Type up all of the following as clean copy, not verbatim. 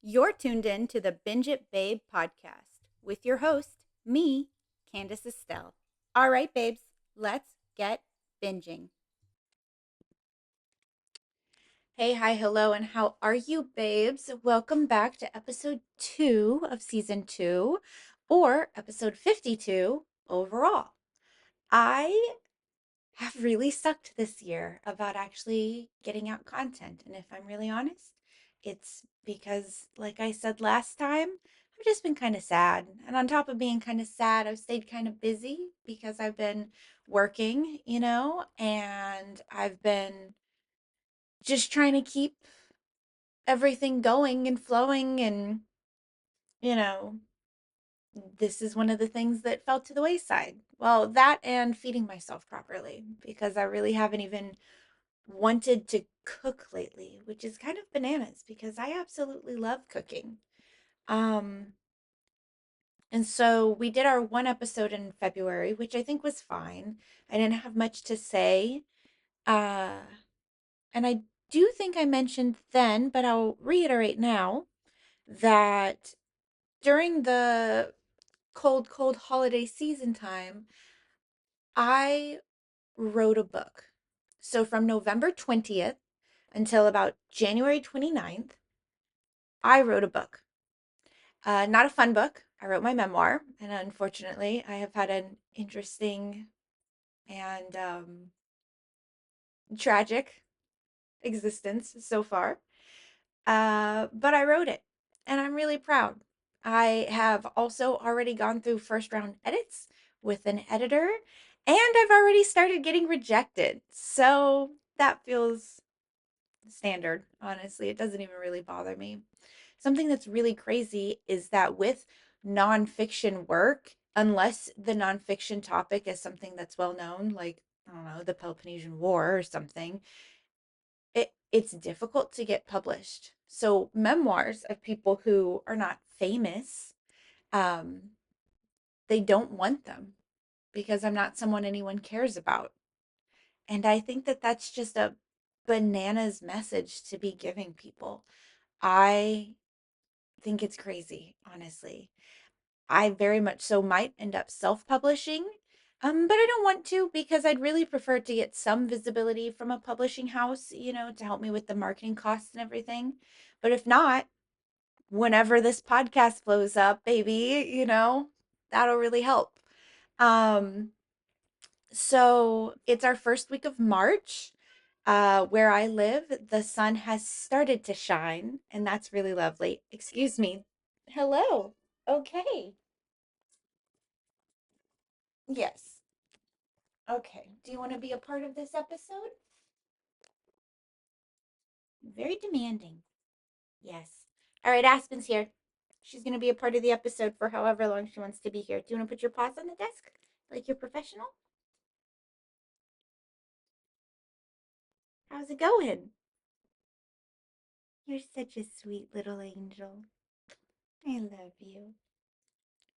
You're tuned in to the Binge It Babe podcast with your host, me, Candace Estelle. All right, babes, let's get binging. Hey, hi, hello, and how are you, babes? Welcome back to episode 2 of season 2, or episode 52 overall. I have really sucked this year about actually getting out content. And if I'm really honest, it's because, like I said last time, I've just been kind of sad. And on top of being kind of sad, I've stayed kind of busy because I've been working, and I've been just trying to keep everything going and flowing. And, you know, this is one of the things that fell to the wayside. Well, that and feeding myself properly because I really haven't even wanted to cook lately, which is kind of bananas because I absolutely love cooking. Um, and so we did our one episode in February, which I think was fine. I didn't have much to say. Uh, and I do think I mentioned then, but I'll reiterate now that during the cold, cold holiday season time, I wrote a book. So from November 20th until about January 29th, I wrote a book. Not a fun book. I wrote my memoir, and unfortunately, I have had an interesting and tragic existence so far. But I wrote it, and I'm really proud. I have also already gone through first round edits with an editor, and I've already started getting rejected. So that feels standard, honestly. It doesn't even really bother me. Something that's really crazy is that with nonfiction work, unless the nonfiction topic is something that's well known, like, I don't know, the Peloponnesian War or something, it's difficult to get published. So memoirs of people who are not famous, um, they don't want them because I'm not someone anyone cares about. And I think that that's just a bananas message to be giving people. I think it's crazy, honestly. I very much so might end up self-publishing, but I don't want to because I'd really prefer to get some visibility from a publishing house, to help me with the marketing costs and everything. But if not, whenever this podcast blows up, baby, that'll really help. Um, so it's our first week of March. Where I live, the sun has started to shine, and that's really lovely. Excuse me. Hello. Okay. Yes. Okay. Do you want to be a part of this episode? Very demanding. Yes. All right, Aspen's here. She's going to be a part of the episode for however long she wants to be here. Do you want to put your paws on the desk like you're professional? How's it going? You're such a sweet little angel. I love you.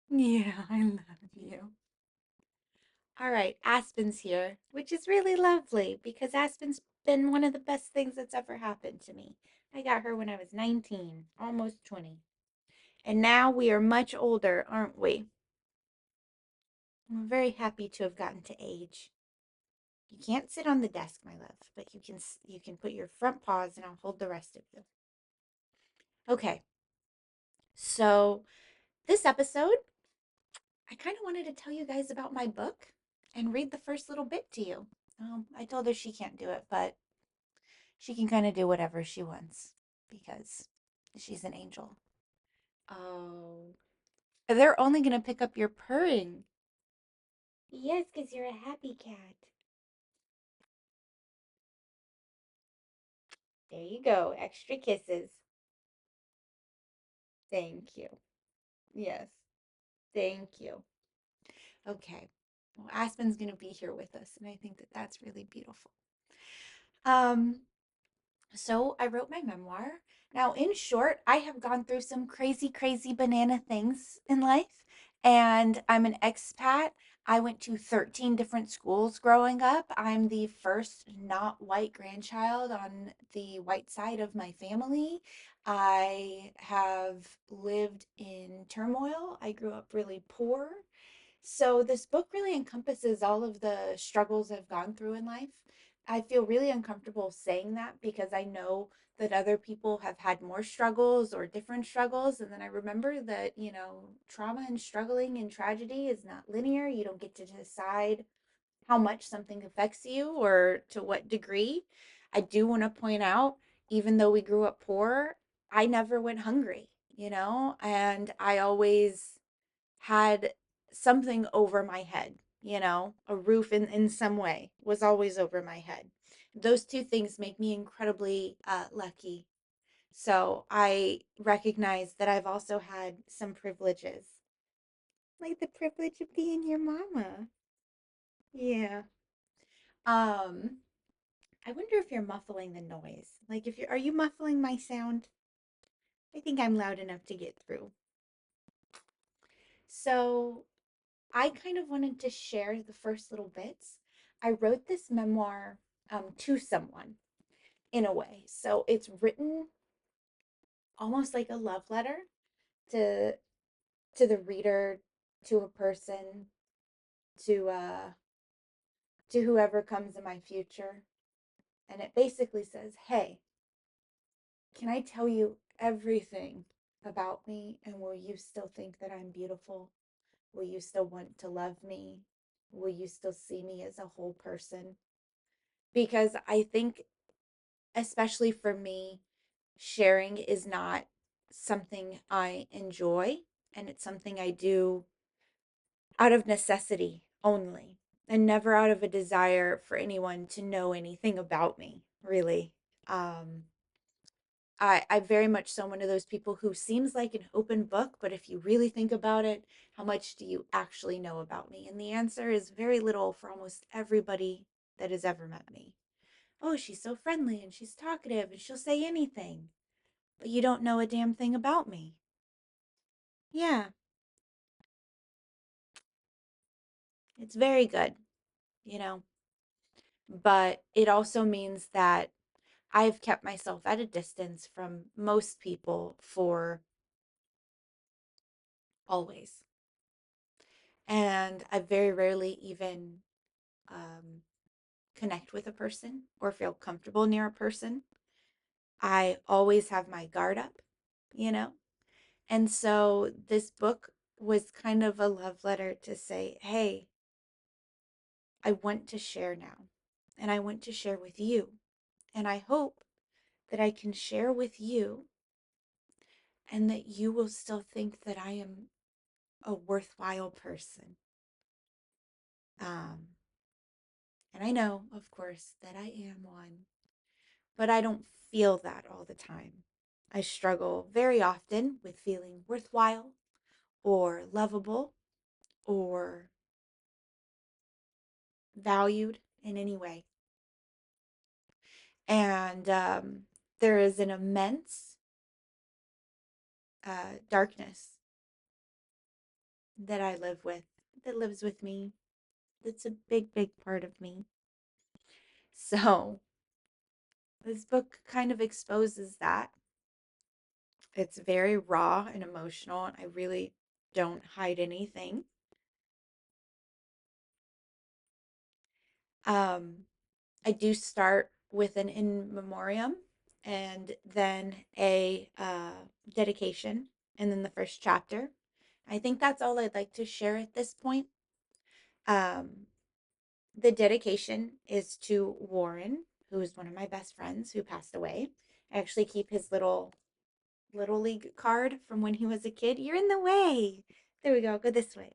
Yeah, I love you. All right, Aspen's here, which is really lovely because Aspen's been one of the best things that's ever happened to me. I got her when I was 19, almost 20. And now we are much older, aren't we? I'm very happy to have gotten to age. You can't sit on the desk, my love, but you can put your front paws and I'll hold the rest of you. Okay. So, this episode, I kind of wanted to tell you guys about my book and read the first little bit to you. I told her she can't do it, but she can kind of do whatever she wants because she's an angel. Oh. They're only going to pick up your purring. Yes, because you're a happy cat. There you go. Extra kisses. Thank you. Yes. Thank you. Okay. Well, Aspen's going to be here with us, and I think that that's really beautiful. Um, so I wrote my memoir. Now, in short, I have gone through some crazy, crazy banana things in life, and I'm an expat. I went to 13 different schools growing up. I'm the first not white grandchild on the white side of my family. I have lived in turmoil. I grew up really poor. So this book really encompasses all of the struggles I've gone through in life. I feel really uncomfortable saying that because I know that other people have had more struggles or different struggles. And then I remember that, trauma and struggling and tragedy is not linear. You don't get to decide how much something affects you or to what degree. I do want to point out, even though we grew up poor, I never went hungry, and I always had something over my head, a roof in some way was always over my head. Those two things make me incredibly lucky. So I recognize that I've also had some privileges, like the privilege of being your mama. Yeah. Um, I wonder if you're muffling the noise. Like if are you muffling my sound? I think I'm loud enough to get through. So I kind of wanted to share the first little bits. I wrote this memoir to someone in a way. So it's written almost like a love letter to the reader, to a person, to whoever comes in my future. And it basically says, "Hey, can I tell you everything about me, and will you still think that I'm beautiful? Will you still want to love me? Will you still see me as a whole person?" Because I think, especially for me, sharing is not something I enjoy, and it's something I do out of necessity only, and never out of a desire for anyone to know anything about me, really. Um, I very much so one of those people who seems like an open book, but if you really think about it, how much do you actually know about me? And the answer is very little for almost everybody that has ever met me. Oh, she's so friendly and she's talkative and she'll say anything, but you don't know a damn thing about me. Yeah, it's very good, you know, but it also means that I've kept myself at a distance from most people for always. And I very rarely even um, connect with a person or feel comfortable near a person. I always have my guard up, you know? And so this book was kind of a love letter to say, hey, I want to share now. And I want to share with you. And I hope that I can share with you and that you will still think that I am a worthwhile person. Um, and I know, of course, that I am one, but I don't feel that all the time. I struggle very often with feeling worthwhile or lovable or valued in any way. And there is an immense darkness that I live with, that lives with me. That's a big, big part of me. So this book kind of exposes that. It's very raw and emotional, and I really don't hide anything. Um, I do start with an in memoriam and then a dedication, and then the first chapter. I think that's all I'd like to share at this point. Um, the dedication is to Warren, who is one of my best friends who passed away. I actually keep his little league card from when he was a kid. You're in the way. There we go. Go this way.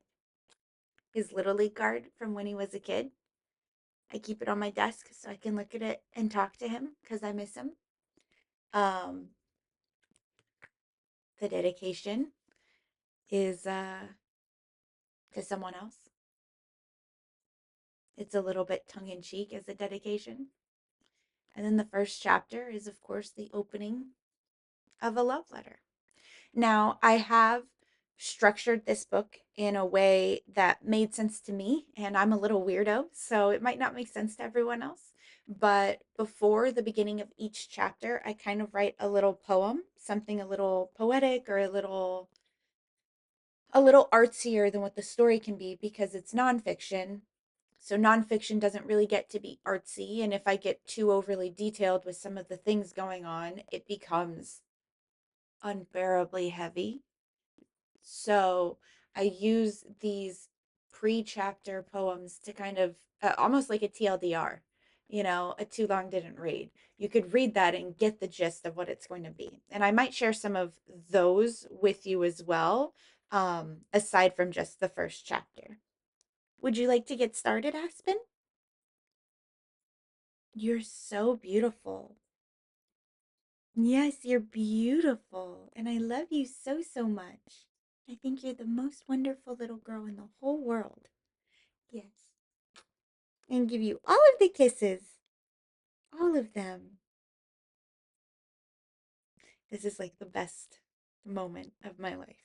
His little league card from when he was a kid. I keep it on my desk so I can look at it and talk to him because I miss him. Um, the dedication is to someone else. It's a little bit tongue in cheek as a dedication. And then the first chapter is, of course, the opening of a love letter. Now, I have structured this book in a way that made sense to me. And I'm a little weirdo, so it might not make sense to everyone else. But before the beginning of each chapter, I kind of write a little poem, something a little poetic or a little artsier than what the story can be because it's nonfiction. So nonfiction doesn't really get to be artsy. And if I get too overly detailed with some of the things going on, it becomes unbearably heavy. So I use these pre-chapter poems to kind of almost like a TLDR, a too long didn't read. You could read that and get the gist of what it's going to be. And I might share some of those with you as well, aside from just the first chapter. Would you like to get started, Aspen? You're so beautiful. Yes, you're beautiful. And I love you so, so much. I think you're the most wonderful little girl in the whole world. Yes. And give you all of the kisses. All of them. This is like the best moment of my life.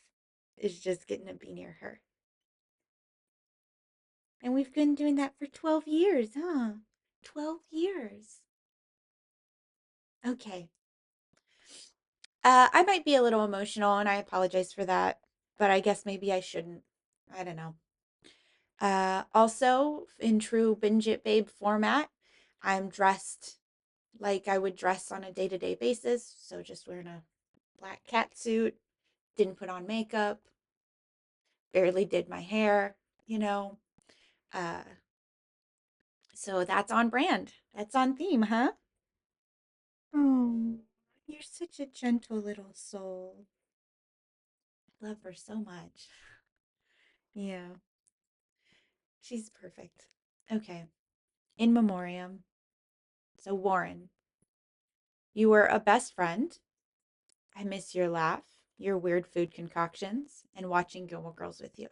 Is just getting to be near her. And we've been doing that for 12 years, huh? 12 years. Okay. I might be a little emotional and I apologize for that, but I guess maybe I shouldn't. I don't know. Also, in true Binge It Babe format, I'm dressed like I would dress on a day to day basis. So, just wearing a black cat suit, didn't put on makeup, barely did my hair, you know. Uh, so, that's on brand. That's on theme, huh? Oh, you're such a gentle little soul. Love her so much. Yeah, she's perfect. Okay. In Memoriam. So, Warren, you were a best friend. I miss your laugh, your weird food concoctions, and watching Gilmore Girls with you.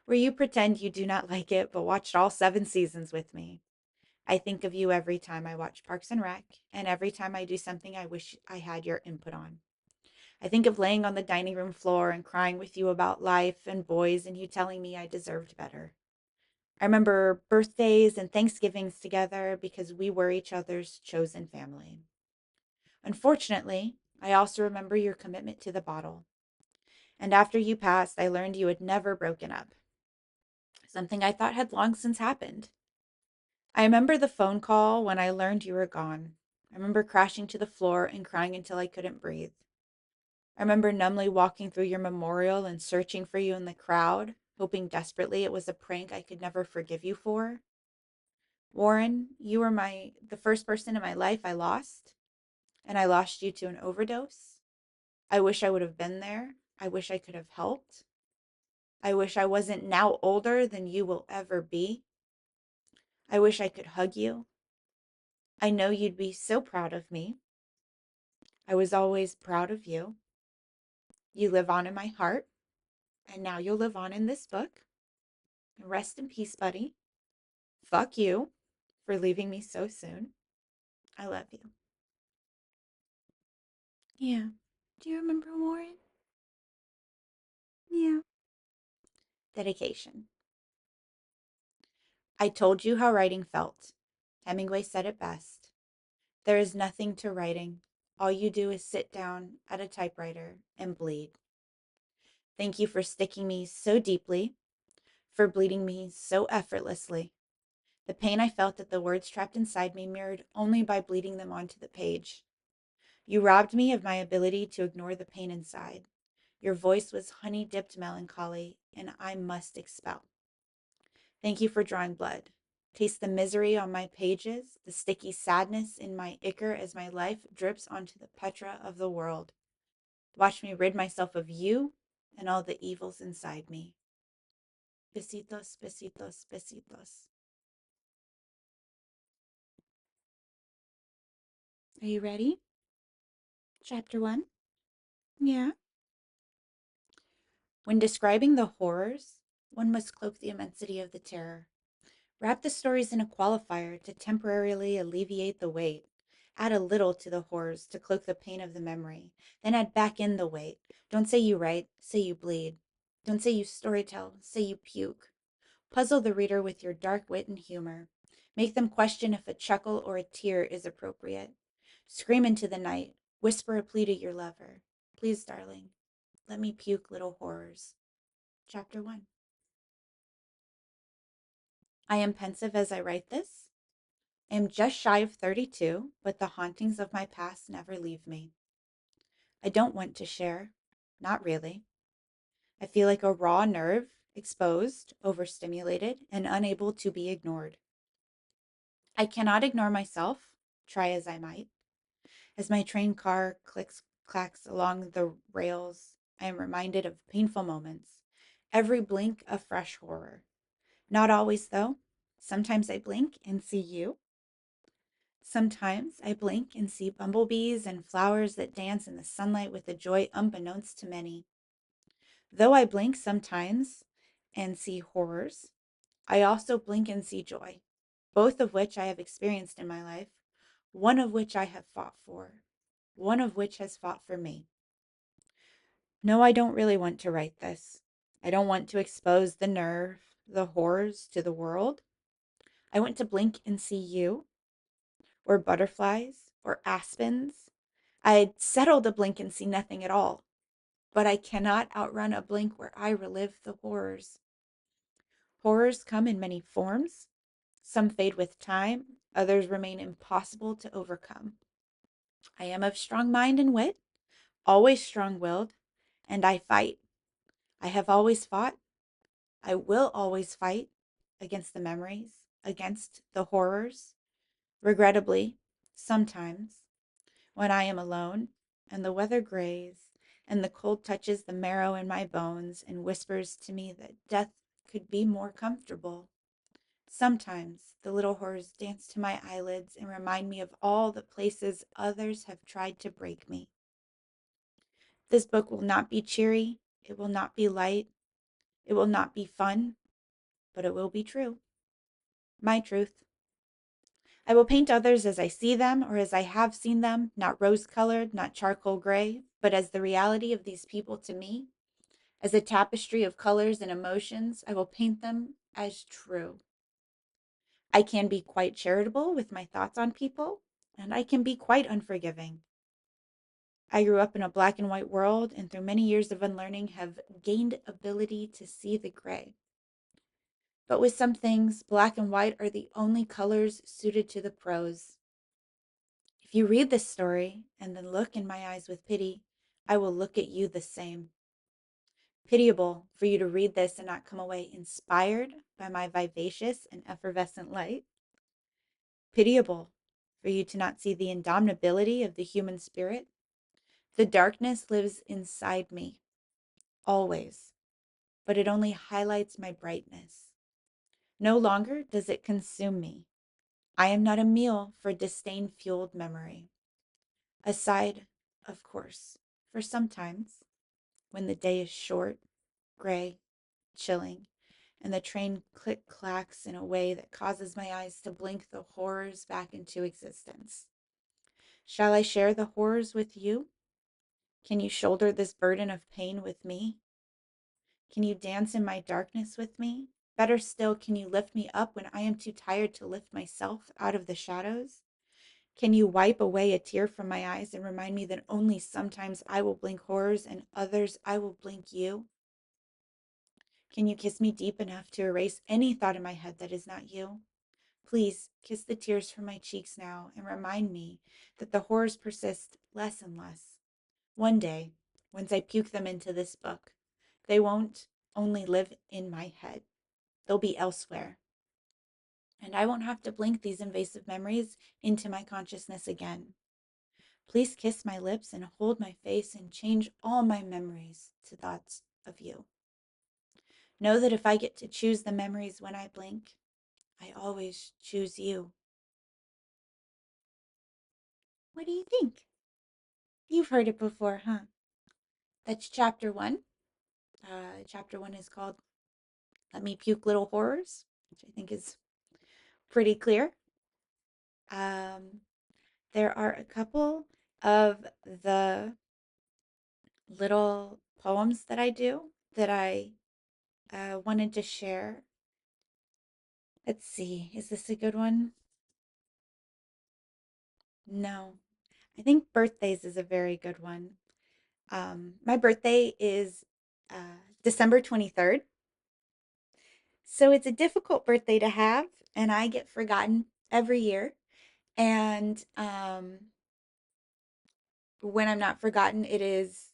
Where you pretend you do not like it, but watched all 7 seasons with me. I think of you every time I watch Parks and Rec, and every time I do something I wish I had your input on. I think of laying on the dining room floor and crying with you about life and boys, and you telling me I deserved better. I remember birthdays and Thanksgivings together because we were each other's chosen family. Unfortunately, I also remember your commitment to the bottle. And after you passed, I learned you had never broken up, something I thought had long since happened. I remember the phone call when I learned you were gone. I remember crashing to the floor and crying until I couldn't breathe. I remember numbly walking through your memorial and searching for you in the crowd, hoping desperately it was a prank I could never forgive you for. Warren, you were the first person in my life I lost, and I lost you to an overdose. I wish I would have been there. I wish I could have helped. I wish I wasn't now older than you will ever be. I wish I could hug you. I know you'd be so proud of me. I was always proud of you. You live on in my heart, and now you'll live on in this book. Rest in peace, buddy. Fuck you for leaving me so soon. I love you. Yeah. Do you remember Warren? Yeah. Dedication. I told you how writing felt. Hemingway said it best. There is nothing to writing. All you do is sit down at a typewriter and bleed. Thank you for sticking me so deeply, for bleeding me so effortlessly. The pain I felt at the words trapped inside me mirrored only by bleeding them onto the page. You robbed me of my ability to ignore the pain inside. Your voice was honey-dipped melancholy, and I must expel. Thank you for drawing blood. Taste the misery on my pages, the sticky sadness in my ichor as my life drips onto the Petra of the world. Watch me rid myself of you and all the evils inside me. Besitos, besitos, besitos. Are you ready? Chapter 1? Yeah. When describing the horrors, one must cloak the immensity of the terror. Wrap the stories in a qualifier to temporarily alleviate the weight. Add a little to the horrors to cloak the pain of the memory. Then add back in the weight. Don't say you write, say you bleed. Don't say you storytell, say you puke. Puzzle the reader with your dark wit and humor. Make them question if a chuckle or a tear is appropriate. Scream into the night. Whisper a plea to your lover. Please, darling, let me puke little horrors. Chapter 1. I am pensive as I write this. I am just shy of 32, but the hauntings of my past never leave me. I don't want to share. Not really. I feel like a raw nerve, exposed, overstimulated, and unable to be ignored. I cannot ignore myself, try as I might. As my train car clicks clacks along the rails, I am reminded of painful moments. Every blink a fresh horror. Not always, though. Sometimes I blink and see you. Sometimes I blink and see bumblebees and flowers that dance in the sunlight with a joy unbeknownst to many. Though I blink sometimes and see horrors, I also blink and see joy, both of which I have experienced in my life, one of which I have fought for, one of which has fought for me. No, I don't really want to write this. I don't want to expose the nerve, the horrors to the world. I want to blink and see you, or butterflies, or aspens. I'd settle to blink and see nothing at all, but I cannot outrun a blink where I relive the horrors. Horrors come in many forms. Some fade with time, others remain impossible to overcome. I am of strong mind and wit, always strong willed, and I fight. I have always fought. I will always fight against the memories, against the horrors. Regrettably, sometimes, when I am alone and the weather grays and the cold touches the marrow in my bones and whispers to me that death could be more comfortable. Sometimes the little horrors dance to my eyelids and remind me of all the places others have tried to break me. This book will not be cheery, it will not be light, it will not be fun, but it will be true. My truth. I will paint others as I see them or as I have seen them, not rose-colored, not charcoal gray, but as the reality of these people to me. As a tapestry of colors and emotions, I will paint them as true. I can be quite charitable with my thoughts on people, and I can be quite unforgiving. I grew up in a black and white world, and through many years of unlearning have gained ability to see the gray. But with some things, black and white are the only colors suited to the prose. If you read this story and then look in my eyes with pity, I will look at you the same. Pitiable for you to read this and not come away inspired by my vivacious and effervescent light. Pitiable for you to not see the indomitability of the human spirit. The darkness lives inside me, always, but it only highlights my brightness. No longer does it consume me. I am not a meal for disdain-fueled memory. Aside, of course, for sometimes, when the day is short, gray, chilling, and the train click-clacks in a way that causes my eyes to blink the horrors back into existence. Shall I share the horrors with you? Can you shoulder this burden of pain with me? Can you dance in my darkness with me? Better still, can you lift me up when I am too tired to lift myself out of the shadows? Can you wipe away a tear from my eyes and remind me that only sometimes I will blink horrors and others I will blink you? Can you kiss me deep enough to erase any thought in my head that is not you? Please kiss the tears from my cheeks now and remind me that the horrors persist less and less. One day, once I puke them into this book, they won't only live in my head, they'll be elsewhere. And I won't have to blink these invasive memories into my consciousness again. Please kiss my lips and hold my face and change all my memories to thoughts of you. Know that if I get to choose the memories when I blink, I always choose you. What do you think? You've heard it before, huh? That's chapter 1. Chapter 1 is called Let Me Puke Little Horrors, which I think is pretty clear. Um, There are a couple of the little poems that I do that I wanted to share. Let's see, is this a good one? No, I think birthdays is a very good one. My birthday is December 23rd. So it's a difficult birthday to have, and I get forgotten every year. And when I'm not forgotten, it is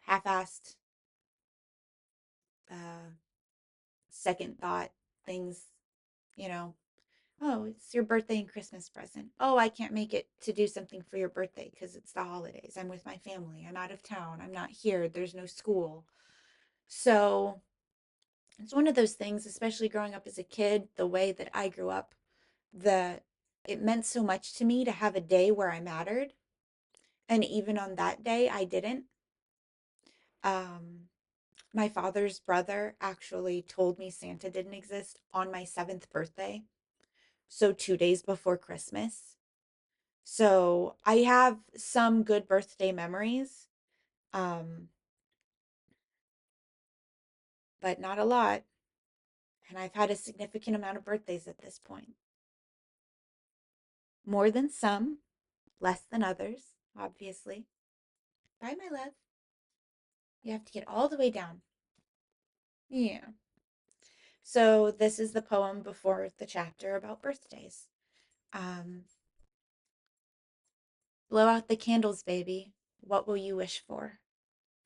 half-assed, uh, second thought things, you know. Oh, it's your birthday and Christmas present. Oh, I can't make it to do something for your birthday because it's the holidays. I'm with my family. I'm out of town. I'm not here. There's no school. So it's one of those things, especially growing up as a kid, the way that I grew up, that it meant so much to me to have a day where I mattered. And even on that day, I didn't. Um, my father's brother actually told me Santa didn't exist on my seventh birthday. So 2 days before Christmas. So I have some good birthday memories, um, but not a lot. And I've had a significant amount of birthdays at this point. More than some, less than others, obviously. Bye, my love. You have to get all the way down. Yeah. So this is the poem before the chapter about birthdays. Um, Blow out the candles, baby. What will you wish for?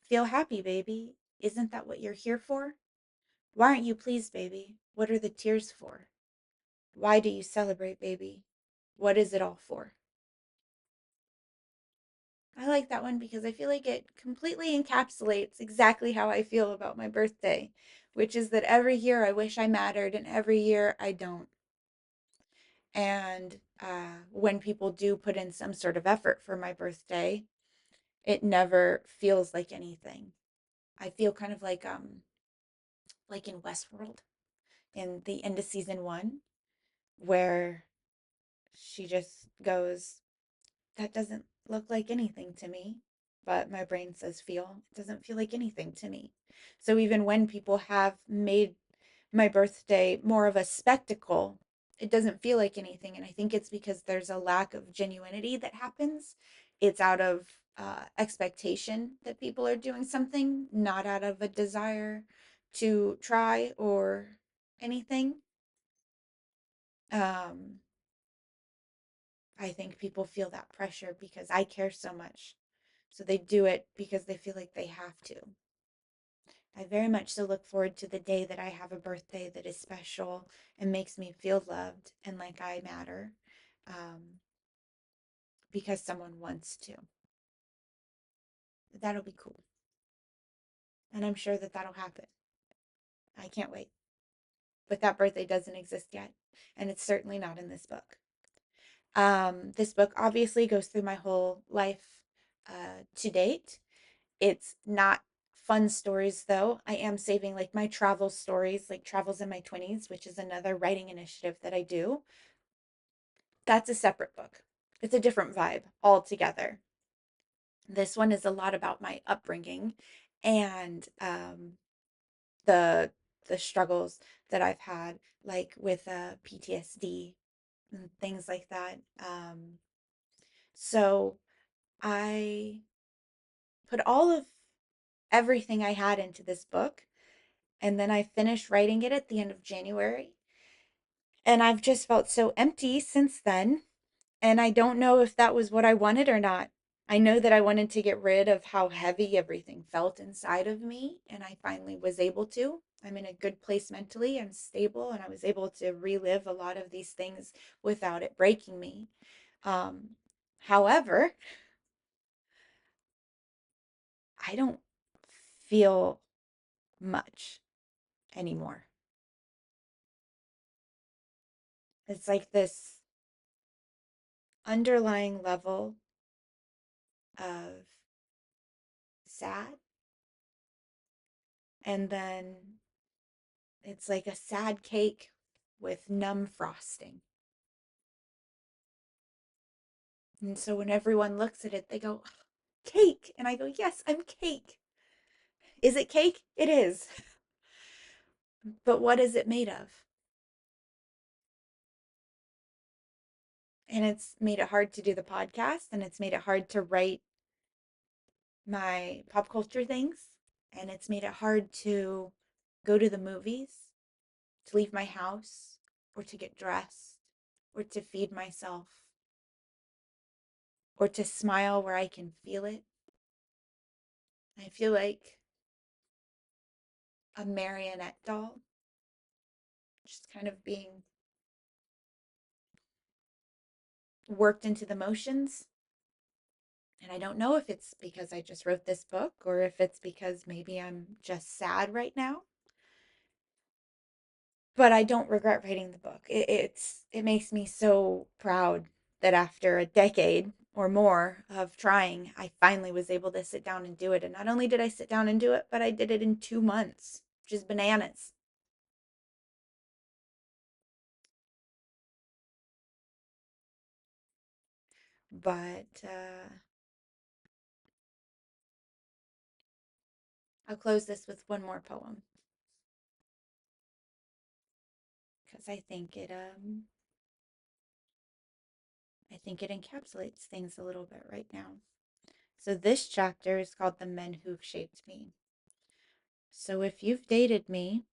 Feel happy, baby. Isn't that what you're here for? Why aren't you pleased, baby? What are the tears for? Why do you celebrate, baby? What is it all for? I like that one because I feel like it completely encapsulates exactly how I feel about my birthday, which is that every year I wish I mattered and every year I don't. And when people do put in some sort of effort for my birthday, it never feels like anything. I feel kind of like in Westworld in the end of season one, where she just goes, that doesn't look like anything to me. But my brain says feel. It doesn't feel like anything to me. So even when people have made my birthday more of a spectacle, it doesn't feel like anything. And I think it's because there's a lack of genuinity that happens. It's out of expectation that people are doing something, not out of a desire to try or anything. Um, I think people feel that pressure because I care so much. So they do it because they feel like they have to. I very much so look forward to the day that I have a birthday that is special and makes me feel loved and like I matter, um, because someone wants to. That'll be cool. And I'm sure that that'll happen. I can't wait. But that birthday doesn't exist yet. And it's certainly not in this book. This book obviously goes through my whole life to date. It's not fun stories though. I am saving like my travel stories, like Travels in My 20s, which is another writing initiative that I do. That's a separate book. It's a different vibe altogether. This one is a lot about my upbringing and the the struggles that I've had, like with PTSD and things like that. So I put all of everything I had into this book. And then I finished writing it at the end of January. And I've just felt so empty since then. And I don't know if that was what I wanted or not. I know that I wanted to get rid of how heavy everything felt inside of me. And I finally was able to. I'm in a good place mentally. I'm stable. And I was able to relive a lot of these things without it breaking me. Um, However, I don't feel much anymore. It's like this underlying level of sad, and then it's like a sad cake with numb frosting. And so when everyone looks at it, they go, cake. And I go, yes, I'm cake. Is it cake? It is. But what is it made of? And it's made it hard to do the podcast, and it's made it hard to write my pop culture things, and it's made it hard to go to the movies, to leave my house, or to get dressed, or to feed myself, or to smile where I can feel it. I feel like a marionette doll, just kind of being worked into the motions. And I don't know if it's because I just wrote this book or if it's because maybe I'm just sad right now. But I don't regret writing the book. It makes me so proud that after a decade or more of trying, I finally was able to sit down and do it. And not only did I sit down and do it, but I did it in 2 months, which is bananas. But I'll close this with one more poem because I think it encapsulates things a little bit right now. So this chapter is called The Men Who've Shaped Me. So if you've dated me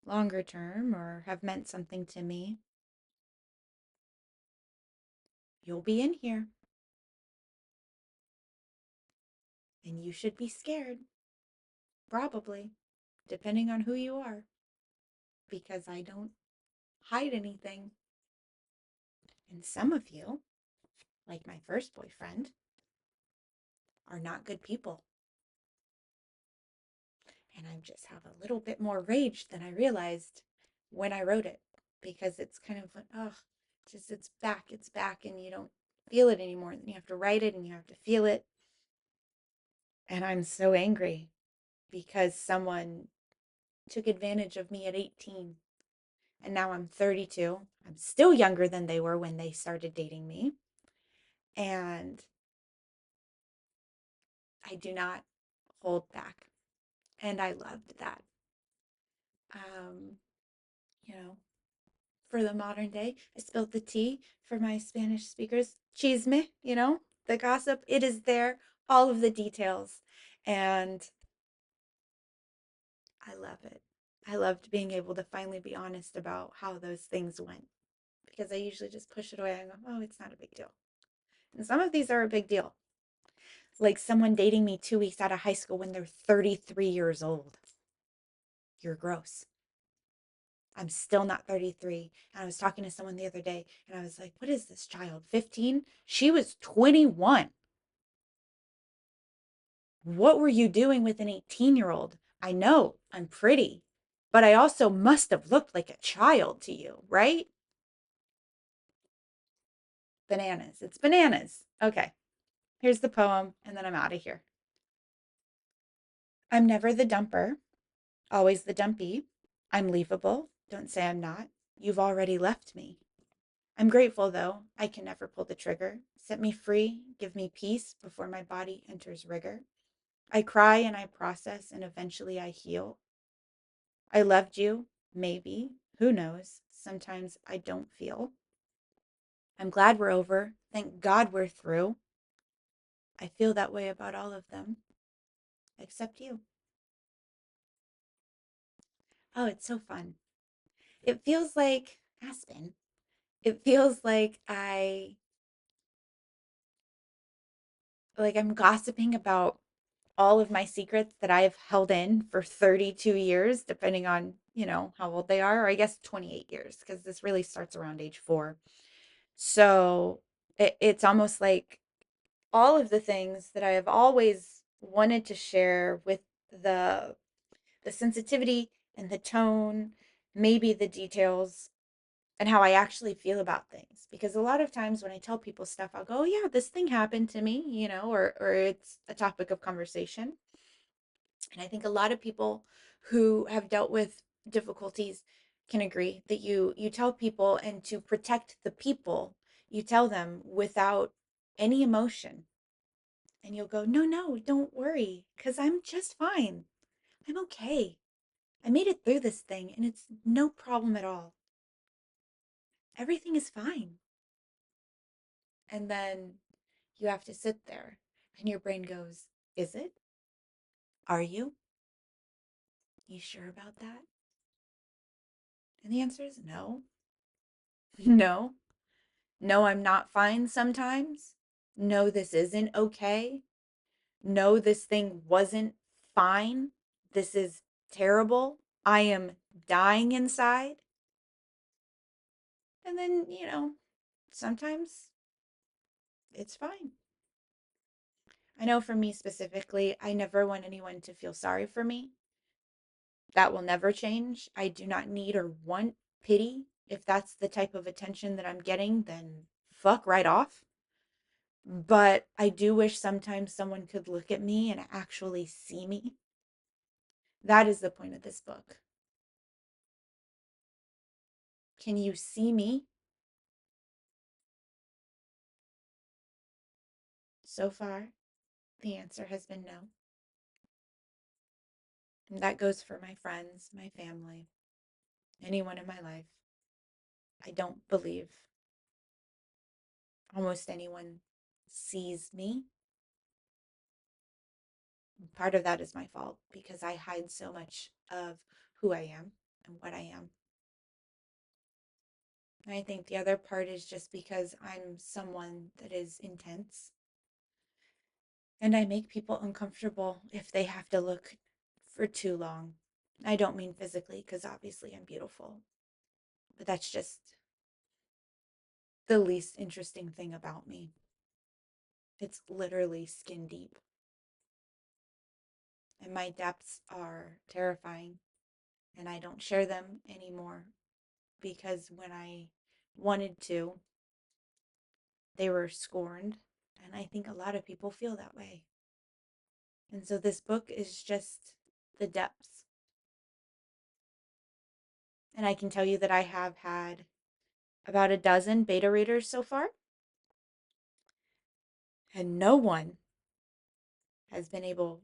longer term or have meant something to me, you'll be in here and you should be scared, probably, depending on who you are, because I don't hide anything. And some of you, like my first boyfriend, are not good people. And I just have a little bit more rage than I realized when I wrote it because it's kind of like, oh, just it's back, and you don't feel it anymore. And you have to write it and you have to feel it. And I'm so angry because someone took advantage of me at 18 and now I'm 32. I'm still younger than they were when they started dating me. And I do not hold back. And I loved that. Um, you know, for the modern day, I spilled the tea for my Spanish speakers. Chisme, the gossip, it is there, all of the details. And I love it. I loved being able to finally be honest about how those things went because I usually just push it away and go, oh, it's not a big deal. And some of these are a big deal. Like someone dating me 2 weeks out of high school when they're 33 years old. You're gross. I'm still not 33. And I was talking to someone the other day and I was like, what is this child? 15? She was 21. What were you doing with an 18-year-old? I know I'm pretty, but I also must have looked like a child to you, right? Bananas. It's bananas. Okay, here's the poem, and then I'm out of here. I'm never the dumper, always the dumpy. I'm leavable. Don't say I'm not. You've already left me. I'm grateful, though. I can never pull the trigger. Set me free, give me peace before my body enters rigor. I cry and I process, and eventually I heal. I loved you, maybe. Who knows? Sometimes I don't feel. I'm glad we're over. Thank God we're through. I feel that way about all of them, except you. Oh, it's so fun. It feels like Aspen. It feels like I'm gossiping about all of my secrets that I've held in for 32 years, depending on, how old they are, or I guess 28 years, because this really starts around age 4. So it's almost like all of the things that I have always wanted to share with the the sensitivity and the tone, maybe the details and how I actually feel about things. Because a lot of times when I tell people stuff, I'll go, oh, yeah, this thing happened to me, or it's a topic of conversation. And I think a lot of people who have dealt with difficulties can agree that you tell people, and to protect the people, you tell them without any emotion. And you'll go, no, no, don't worry, because I'm just fine. I'm okay. I made it through this thing and it's no problem at all. Everything is fine. And then you have to sit there and your brain goes, is it? Are you? You sure about that? And the answer is no. No. No, I'm not fine sometimes. No, this isn't okay. No, this thing wasn't fine. This is terrible. I am dying inside. And then, sometimes it's fine. I know for me specifically, I never want anyone to feel sorry for me. That will never change. I do not need or want pity. If that's the type of attention that I'm getting, then fuck right off. But I do wish sometimes someone could look at me and actually see me. That is the point of this book. Can you see me? So far, the answer has been no. And that goes for my friends, my family, anyone in my life. I don't believe almost anyone sees me. Part of that is my fault because I hide so much of who I am and what I am. And I think the other part is just because I'm someone that is intense and I make people uncomfortable if they have to look for too long. I don't mean physically because obviously I'm beautiful, but that's just the least interesting thing about me. It's literally skin deep. And my depths are terrifying, and I don't share them anymore because when I wanted to, they were scorned. And I think a lot of people feel that way. And so this book is just the depths. And I can tell you that I have had about a dozen beta readers so far, and no one has been able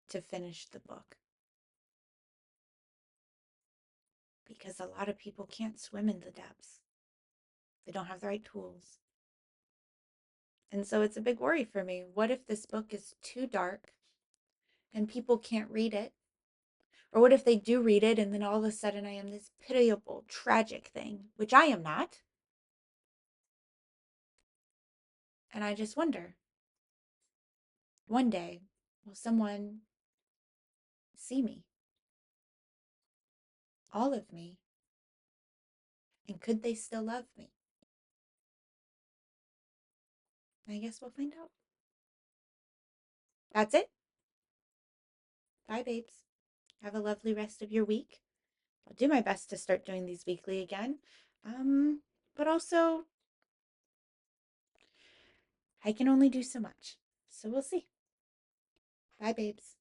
to finish the book because a lot of people can't swim in the depths. They don't have the right tools. And so it's a big worry for me. What if this book is too dark and people can't read it? Or what if they do read it and then all of a sudden I am this pitiable, tragic thing, which I am not? And I just wonder, one day, will someone see me? All of me? And could they still love me? I guess we'll find out. That's it. Bye, babes. Have a lovely rest of your week. I'll do my best to start doing these weekly again. But also, I can only do so much. So we'll see. Bye, babes.